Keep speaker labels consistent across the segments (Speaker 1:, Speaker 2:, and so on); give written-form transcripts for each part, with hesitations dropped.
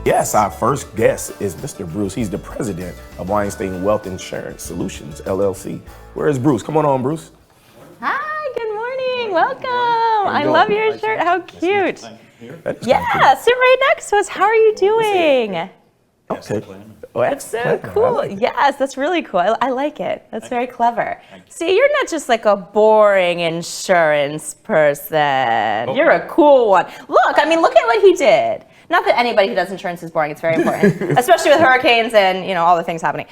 Speaker 1: Yes, our first guest is Mr. Bruce. He's the president of Weinstein Wealth Insurance Solutions, LLC. Where is Bruce? Come on, Bruce.
Speaker 2: Hi, good morning. Welcome. I love your shirt. How cute. Yeah, sit right next to us. How are you doing?
Speaker 1: Okay.
Speaker 2: That's so cool. Yes, that's really cool. I like it. That's very clever. See, you're not just like a boring insurance person. You're a cool one. Look, I mean, look at what he did. Not that anybody who does insurance is boring. It's very important, especially with hurricanes and, you know, all the things happening.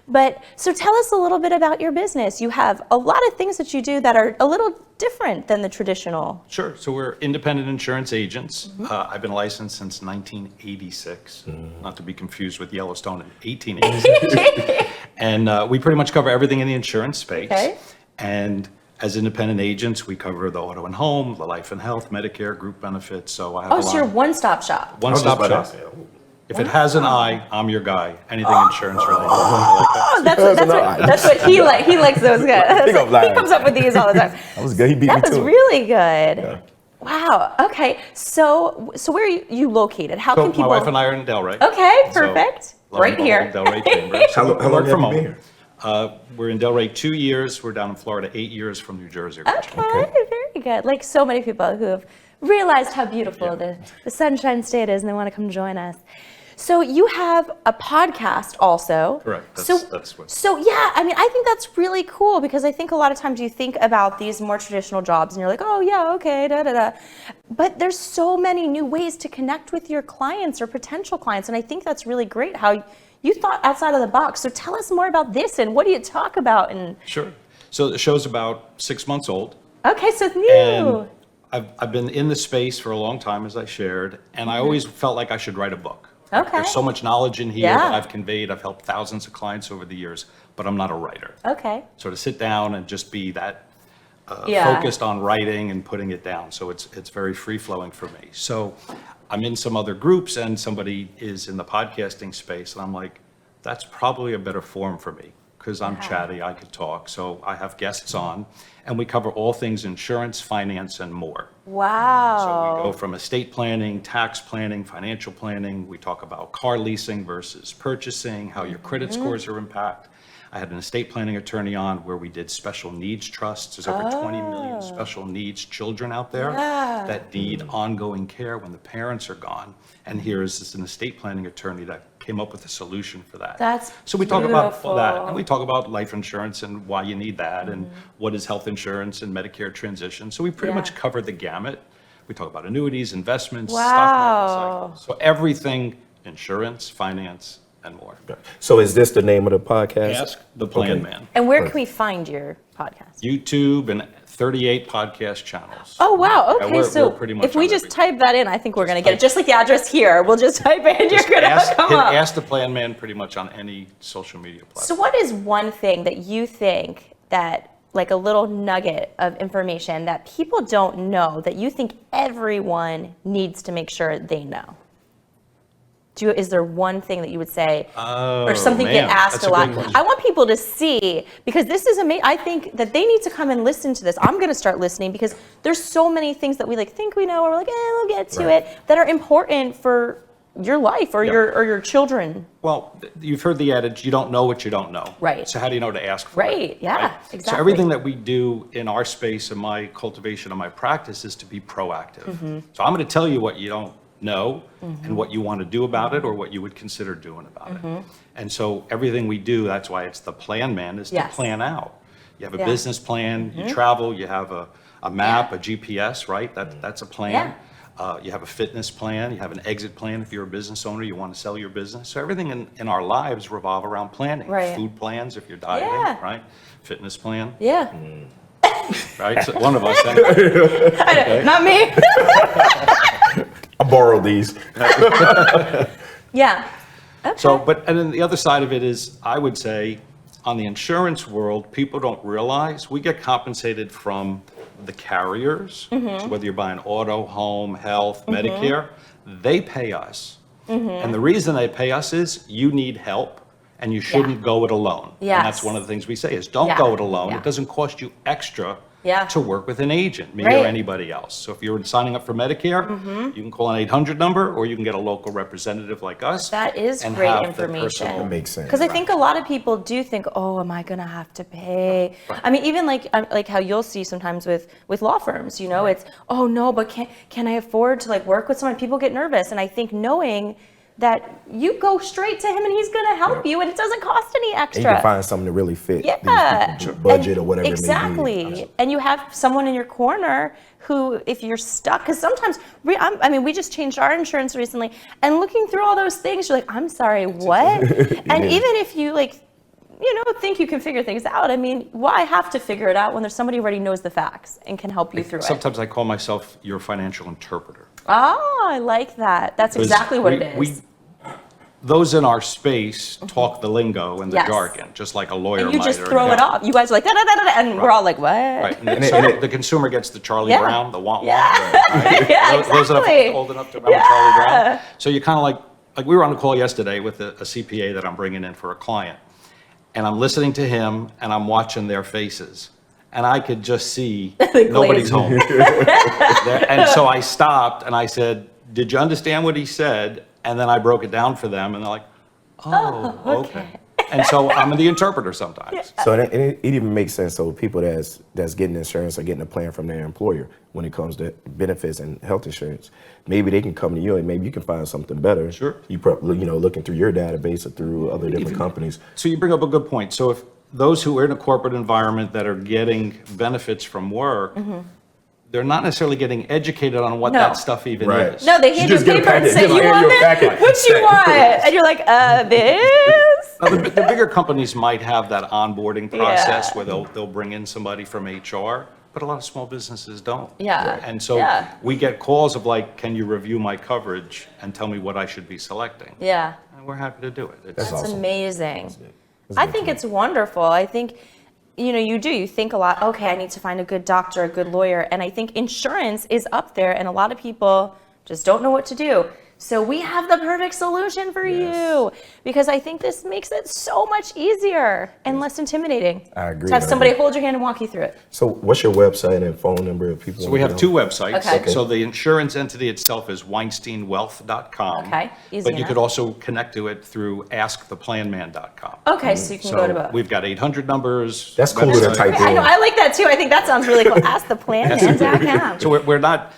Speaker 2: But so tell us a little bit about your business. You have a lot of things that you do that are a little different than the traditional.
Speaker 3: Sure. So we're independent insurance agents. I've been licensed since 1986, not to be confused with Yellowstone in 1886. And we pretty much cover everything in the insurance space.
Speaker 2: Okay.
Speaker 3: And as independent agents, we cover the auto and home, the life and health, Medicare, group benefits. So I have
Speaker 2: Oh, so you're one-stop shop.
Speaker 3: one-stop shop. If it has an I, I'm your guy. Anything insurance related. I like that.
Speaker 2: Oh, that's what he likes. He likes those guys. He comes up with these all the time.
Speaker 1: That was good. He beat me
Speaker 2: That
Speaker 1: to
Speaker 2: was
Speaker 1: it.
Speaker 2: really good.
Speaker 1: Yeah.
Speaker 2: Wow. Okay. So where are you located? How
Speaker 3: So
Speaker 2: can people?
Speaker 3: my wife and I are in Delray.
Speaker 2: Okay.
Speaker 3: So,
Speaker 2: Perfect.
Speaker 3: lo and
Speaker 2: Right here.
Speaker 3: behold, Delray Chambers.
Speaker 1: How long
Speaker 3: Work
Speaker 1: have
Speaker 3: from
Speaker 1: you been
Speaker 3: home.
Speaker 1: here?
Speaker 3: We're in Delray 2 years. We're down in Florida 8 years from New Jersey.
Speaker 2: Okay. Very good. Like so many people who have realized how beautiful the Sunshine State is, and they want to come join us. So you have a podcast also.
Speaker 3: Correct. That's what.
Speaker 2: So yeah, I mean, I think that's really cool because I think a lot of times you think about these more traditional jobs and you're like, oh yeah, okay, da da da. But there's so many new ways to connect with your clients or potential clients, and I think that's really great how you thought outside of the box. So tell us more about this and what do you talk about? And
Speaker 3: Sure. So the show's about 6 months old.
Speaker 2: okay, so it's new.
Speaker 3: And I've been in the space for a long time, as I shared, and I always felt like I should write a book.
Speaker 2: Okay.
Speaker 3: There's so much knowledge in here
Speaker 2: Yeah.
Speaker 3: that I've conveyed. I've helped thousands of clients over the years, but I'm not a writer.
Speaker 2: Okay.
Speaker 3: So to sit down and just be that
Speaker 2: Yeah.
Speaker 3: focused on writing and putting it down. So it's very free flowing for me. So I'm in some other groups and somebody is in the podcasting space and I'm like, that's probably a better form for me because I'm chatty, I could talk. So I have guests on and we cover all things insurance, finance, and more.
Speaker 2: Wow.
Speaker 3: So we go from estate planning, tax planning, financial planning. We talk about car leasing versus purchasing, how your credit scores are impacted. I had an estate planning attorney on where we did special needs trusts. There's over 20 million special needs children out there that need ongoing care when the parents are gone. And here is an estate planning attorney that came up with a solution for that.
Speaker 2: That's
Speaker 3: So we talk about all that,
Speaker 2: beautiful.
Speaker 3: and we talk about life insurance and why you need that, and what is health insurance and Medicare transition. So we pretty much cover the gamut. We talk about annuities, investments, stock
Speaker 2: Wow.
Speaker 3: market cycles. So everything, insurance, finance, and more.
Speaker 1: So is this the name of the podcast?
Speaker 3: Ask the Plan Man.
Speaker 2: And where can we find your podcast?
Speaker 3: YouTube and 38 podcast channels.
Speaker 2: Oh, wow.
Speaker 3: Yeah,
Speaker 2: Okay,
Speaker 3: we're
Speaker 2: so
Speaker 3: pretty much
Speaker 2: if we
Speaker 3: on
Speaker 2: just
Speaker 3: everything.
Speaker 2: type that in, I think we're going to get it. Just like the address here. We'll just type in, you're going to come up.
Speaker 3: Ask the Plan Man pretty much on any social media
Speaker 2: So
Speaker 3: platform.
Speaker 2: what is one thing that you think that, like a little nugget of information that people don't know that you think everyone needs to make sure they know? Is there one thing that you would say, or something you get asked
Speaker 3: that's
Speaker 2: a
Speaker 3: a
Speaker 2: lot?
Speaker 3: great question.
Speaker 2: I want people to see, because this is amazing. I think that they need to come and listen to this. I'm going to start listening because there's so many things that we like think we know, or we're like, we'll get to it, that are important for your life or your children.
Speaker 3: Well, you've heard the adage, you don't know what you don't know.
Speaker 2: Right.
Speaker 3: So how do you know to ask for it?
Speaker 2: Right, yeah, exactly.
Speaker 3: So everything that we do in our space and my cultivation of my practice is to be proactive.
Speaker 2: Mm-hmm.
Speaker 3: So I'm going to tell you what you don't know and what you want to do about it or what you would consider doing about
Speaker 2: Mm-hmm.
Speaker 3: it. And so everything we do, that's why it's the Plan Man, is
Speaker 2: Yes.
Speaker 3: to plan out. You have a
Speaker 2: Yeah.
Speaker 3: business plan, you travel, you have a map, a GPS, right? That's a plan. You have a fitness plan, you have an exit plan if you're a business owner, you want to sell your business. So everything in our lives revolve around planning.
Speaker 2: Right.
Speaker 3: Food plans if you're dieting,
Speaker 2: Yeah.
Speaker 3: right? Fitness plan,
Speaker 2: Yeah.
Speaker 3: right? So one of us. Anyway.
Speaker 2: Not me.
Speaker 1: I borrowed these.
Speaker 2: Yeah. Okay.
Speaker 3: So, and then the other side of it is, I would say, on the insurance world, people don't realize we get compensated from the carriers. So whether you're buying auto, home, health, Medicare, they pay us. And the reason they pay us is you need help and you shouldn't go it alone.
Speaker 2: Yes.
Speaker 3: And that's one of the things we say is don't
Speaker 2: Yeah.
Speaker 3: go it alone.
Speaker 2: Yeah.
Speaker 3: It doesn't cost you extra to work with an agent, me or
Speaker 2: Right.
Speaker 3: anybody else. So if you're signing up for Medicare, you can call an 800 number, or you can get a local representative like us.
Speaker 2: That is
Speaker 3: and
Speaker 2: great
Speaker 3: have the
Speaker 2: information.
Speaker 3: personal-
Speaker 1: That makes sense.
Speaker 2: Because I think a lot of people do think, oh, am I going to have to pay?
Speaker 3: Right.
Speaker 2: I mean, even like how you'll see sometimes with law firms, you know, it's, oh no, but can I afford to like work with someone? People get nervous. And I think knowing that you go straight to him and he's going to help you and it doesn't cost any
Speaker 1: And
Speaker 2: extra.
Speaker 1: you can find something to really fit
Speaker 2: Yeah.
Speaker 1: these people's budget
Speaker 2: And
Speaker 1: or whatever
Speaker 2: exactly.
Speaker 1: it may be.
Speaker 2: And you have someone in your corner who, if you're stuck, because sometimes, we just changed our insurance recently, and looking through all those things, you're like, I'm sorry, what? And even if you think you can figure things out, I mean, why have to figure it out when there's somebody who already knows the facts and can help you through it?
Speaker 3: Sometimes I call myself your financial interpreter.
Speaker 2: Oh, I like that. That's exactly what it is.
Speaker 3: Those in our space talk the lingo and the
Speaker 2: Yes.
Speaker 3: jargon, just like a lawyer
Speaker 2: And you
Speaker 3: might.
Speaker 2: just
Speaker 3: or
Speaker 2: throw
Speaker 3: an
Speaker 2: it off. You guys are like, da da da da, and we're all like, what?
Speaker 3: Right. And so the consumer gets the Charlie
Speaker 2: Yeah.
Speaker 3: Brown, the want.
Speaker 2: Yeah.
Speaker 3: Right?
Speaker 2: Yeah,
Speaker 3: Those that
Speaker 2: exactly.
Speaker 3: are old enough to remember Charlie Brown. So you kind of like we were on a call yesterday with a CPA that I'm bringing in for a client, and I'm listening to him and I'm watching their faces, and I could just see nobody's home. And so I stopped and I said, "Did you understand what he said?" And then I broke it down for them, and they're like, "Oh, okay." And so I'm the interpreter sometimes.
Speaker 1: So it even makes sense. So people that's getting insurance or getting a plan from their employer when it comes to benefits and health insurance, maybe they can come to you and maybe you can find something better.
Speaker 3: Sure.
Speaker 1: You probably looking through your database or through other different companies.
Speaker 3: So you bring up a good point. So if those who are in a corporate environment that are getting benefits from work, they're not necessarily getting educated on what
Speaker 2: No.
Speaker 3: that stuff even
Speaker 1: Right.
Speaker 3: is.
Speaker 2: No, they hand you
Speaker 1: just get a
Speaker 2: paper and
Speaker 1: packet.
Speaker 2: say,
Speaker 1: Just
Speaker 2: you
Speaker 1: hand
Speaker 2: want
Speaker 1: you a
Speaker 2: this?
Speaker 1: packet.
Speaker 2: What you want? And you're like, this?
Speaker 3: Now, the bigger companies might have that onboarding process
Speaker 2: Yeah.
Speaker 3: where they'll bring in somebody from HR, but a lot of small businesses don't.
Speaker 2: Yeah.
Speaker 3: And so
Speaker 2: Yeah.
Speaker 3: we get calls of like, can you review my coverage and tell me what I should be selecting?
Speaker 2: Yeah.
Speaker 3: And we're happy to do it.
Speaker 1: That's
Speaker 2: That's
Speaker 1: awesome.
Speaker 2: amazing.
Speaker 1: That's
Speaker 2: I
Speaker 1: good
Speaker 2: think
Speaker 1: to
Speaker 2: it's wonderful. I think, you think a lot, okay, I need to find a good doctor, a good lawyer. And I think insurance is up there and a lot of people just don't know what to do. So we have the perfect solution for you because I think this makes it so much easier and less intimidating.
Speaker 1: I agree.
Speaker 2: To have somebody hold your hand and walk you through it.
Speaker 1: So what's your website and phone number if people
Speaker 3: So
Speaker 1: want
Speaker 3: we
Speaker 1: to
Speaker 3: have
Speaker 1: know?
Speaker 3: two websites.
Speaker 2: Okay.
Speaker 3: So the insurance entity itself is WeinsteinWealth.com.
Speaker 2: Okay, easy
Speaker 3: But you
Speaker 2: enough.
Speaker 3: could also connect to it through AskThePlanman.com.
Speaker 2: Okay, so you can go to both.
Speaker 3: We've got 800 numbers.
Speaker 1: That's cooler to
Speaker 3: website.
Speaker 1: type
Speaker 2: I know,
Speaker 1: in.
Speaker 2: I like that too. I think that sounds really cool. Ask the plan.
Speaker 3: So we're not,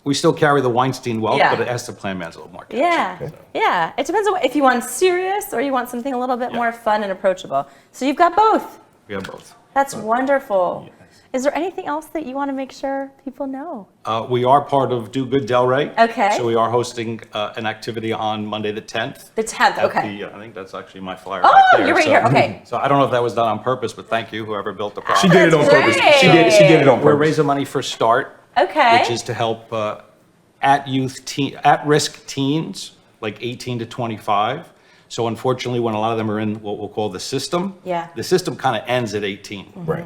Speaker 3: we still carry the Weinstein Wealth,
Speaker 2: Yeah.
Speaker 3: but Ask the Plan Man's a little more catchy.
Speaker 2: Yeah, yeah. It depends on if you want serious or you want something a little bit more fun and approachable. So you've got both.
Speaker 3: We have both.
Speaker 2: That's wonderful. Is there anything else that you want to make sure people know?
Speaker 3: We are part of Do Good Delray.
Speaker 2: Okay.
Speaker 3: So we are hosting an activity on Monday the 10th.
Speaker 2: The 10th,
Speaker 3: at
Speaker 2: okay.
Speaker 3: I think that's actually my flyer
Speaker 2: Oh,
Speaker 3: back there.
Speaker 2: you're right
Speaker 3: So-
Speaker 2: here, okay.
Speaker 3: So I don't know if that was done on purpose, but thank you, whoever built the
Speaker 1: She
Speaker 3: product.
Speaker 1: did it on
Speaker 2: That's
Speaker 1: purpose.
Speaker 2: great.
Speaker 1: She did it on
Speaker 3: We're
Speaker 1: purpose.
Speaker 3: raising money for START,
Speaker 2: Okay.
Speaker 3: which is to help at-risk teens, like 18 to 25. So unfortunately, when a lot of them are in what we'll call the system,
Speaker 2: Yeah.
Speaker 3: the system kind of ends at 18.
Speaker 1: Right.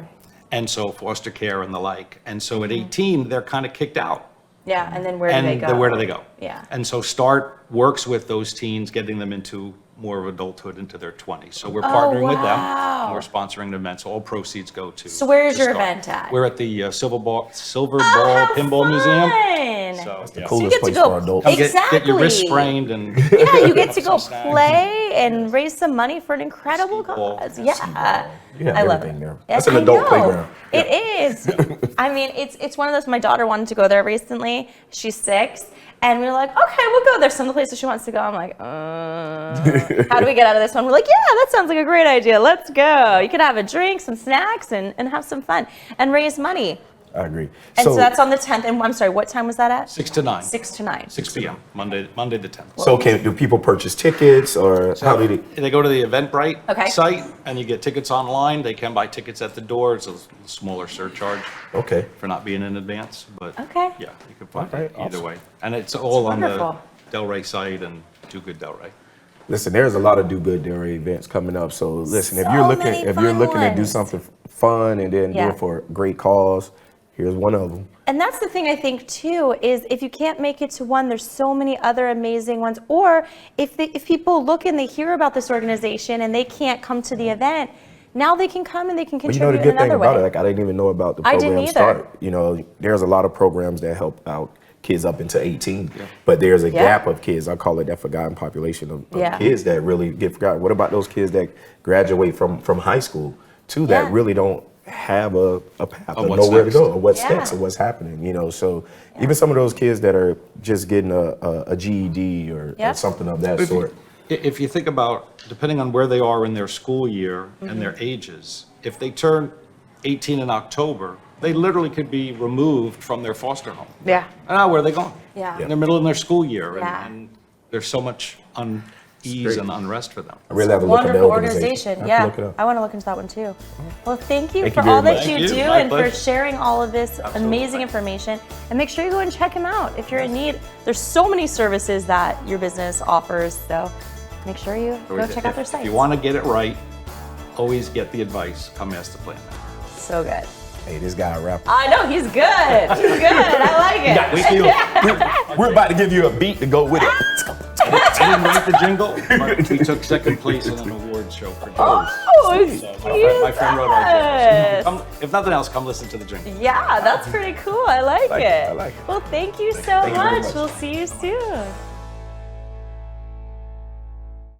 Speaker 3: And so foster care and the like. And so at 18, they're kind of kicked out.
Speaker 2: Yeah, and then where do
Speaker 3: And
Speaker 2: they go?
Speaker 3: then where do they go?
Speaker 2: Yeah.
Speaker 3: And so START works with those teens, getting them into more of adulthood, into their 20s. So we're partnering with them,
Speaker 2: wow.
Speaker 3: and we're sponsoring the event. So all proceeds go to.
Speaker 2: So where is
Speaker 3: to
Speaker 2: your
Speaker 3: START.
Speaker 2: event at?
Speaker 3: We're at the Silver Ball
Speaker 2: how
Speaker 3: Pinball Museum.
Speaker 2: fun.
Speaker 3: So
Speaker 1: The
Speaker 3: yeah.
Speaker 1: coolest
Speaker 2: you get to
Speaker 1: place
Speaker 2: go-
Speaker 1: for adults.
Speaker 3: Come get your wrist
Speaker 2: Exactly.
Speaker 3: sprained and
Speaker 2: Yeah, you get to go
Speaker 3: Some snacks.
Speaker 2: play and raise some money for an incredible
Speaker 3: Skee-ball.
Speaker 2: cause.
Speaker 3: Yeah,
Speaker 2: Yeah.
Speaker 1: You have
Speaker 2: I love
Speaker 1: everything
Speaker 2: it.
Speaker 1: there.
Speaker 2: Yes,
Speaker 1: That's an
Speaker 2: I
Speaker 1: adult
Speaker 2: know.
Speaker 1: playground.
Speaker 2: It is. I mean, it's one of those. My daughter wanted to go there recently. She's 6, and we were like, okay, we'll go. There's some places she wants to go. I'm like, how do we get out of this one? We're like, yeah, that sounds like a great idea. Let's go. You could have a drink, some snacks, and have some fun and raise money.
Speaker 1: I agree.
Speaker 2: And so that's on the 10th. And I'm sorry, what time was that at?
Speaker 3: 6 to 9.
Speaker 2: 6 to 9.
Speaker 3: 6 p.m. Monday the 10th.
Speaker 1: So do people purchase tickets or how do they?
Speaker 3: They go to the Eventbrite
Speaker 2: Okay.
Speaker 3: site and you get tickets online. They can buy tickets at the door. It's a smaller surcharge
Speaker 1: Okay.
Speaker 3: for not being in advance, but
Speaker 2: Okay.
Speaker 3: yeah, you can find
Speaker 1: Okay,
Speaker 3: it either
Speaker 1: awesome.
Speaker 3: way. And it's all on the
Speaker 2: wonderful.
Speaker 3: Delray site and Do Good Delray.
Speaker 1: Listen, there's a lot of Do Good Delray events coming up. So listen, if
Speaker 2: So
Speaker 1: you're looking
Speaker 2: many
Speaker 1: if you're
Speaker 2: fun
Speaker 1: looking to do
Speaker 2: ones.
Speaker 1: something fun and then do
Speaker 2: Yeah.
Speaker 1: it for a great cause, here's one of them.
Speaker 2: And that's the thing I think too, is if you can't make it to one, there's so many other amazing ones. Or if people look and they hear about this organization and they can't come to the event, now they can come and they can
Speaker 1: But you know
Speaker 2: contribute
Speaker 1: the good
Speaker 2: in
Speaker 1: thing
Speaker 2: another
Speaker 1: about
Speaker 2: way.
Speaker 1: it, like I didn't even know about the
Speaker 2: I didn't
Speaker 1: program
Speaker 2: either.
Speaker 1: start. You know, there's a lot of programs that help out kids up into 18, but there's a gap of kids. I call it that forgotten population of kids that really get forgotten. What about those kids that graduate from high school too that really don't have a path or nowhere to go or what's next or what's happening, you know? So even some of those kids that are just getting a GED or something of that sort.
Speaker 3: If you think about, depending on where they are in their school year and their ages, if they turn 18 in October, they literally could be removed from their foster home.
Speaker 2: Yeah.
Speaker 3: And now where are they going?
Speaker 2: Yeah.
Speaker 3: In the middle of their school year,
Speaker 2: Yeah.
Speaker 3: and there's so much unease and unrest for them.
Speaker 1: I really have to look at the
Speaker 2: Wonderful
Speaker 1: organization.
Speaker 2: organization.
Speaker 1: I have to look it
Speaker 2: Yeah,
Speaker 1: up.
Speaker 2: I want to look into that one too. Well, thank you
Speaker 1: Thank
Speaker 2: for
Speaker 1: you very
Speaker 2: all that
Speaker 1: much.
Speaker 2: you
Speaker 3: Thank
Speaker 2: do
Speaker 3: you. My
Speaker 2: and for
Speaker 3: pleasure.
Speaker 2: sharing all of this
Speaker 3: Absolutely.
Speaker 2: amazing information. And make sure you go and check him out if you're in need. There's so many services that your business offers, so make sure you go check out their
Speaker 3: If
Speaker 2: site.
Speaker 3: you want to get it right, always get the advice, come ask the plan.
Speaker 2: So good.
Speaker 1: Hey, this guy a rapper.
Speaker 2: I know, he's good. He's good. I like it.
Speaker 1: We're about to give you a beat to go with it.
Speaker 3: I didn't write the jingle, but we took second place in an award show for jingles.
Speaker 2: Oh, excuse
Speaker 3: My friend wrote our
Speaker 2: us.
Speaker 3: jingles. If nothing else, come listen to the jingle.
Speaker 2: Yeah, that's pretty cool. I like
Speaker 1: Like
Speaker 2: it.
Speaker 1: it. I like it.
Speaker 2: Well, thank you so
Speaker 1: Thank you very
Speaker 2: much.
Speaker 1: much.
Speaker 2: We'll see you soon.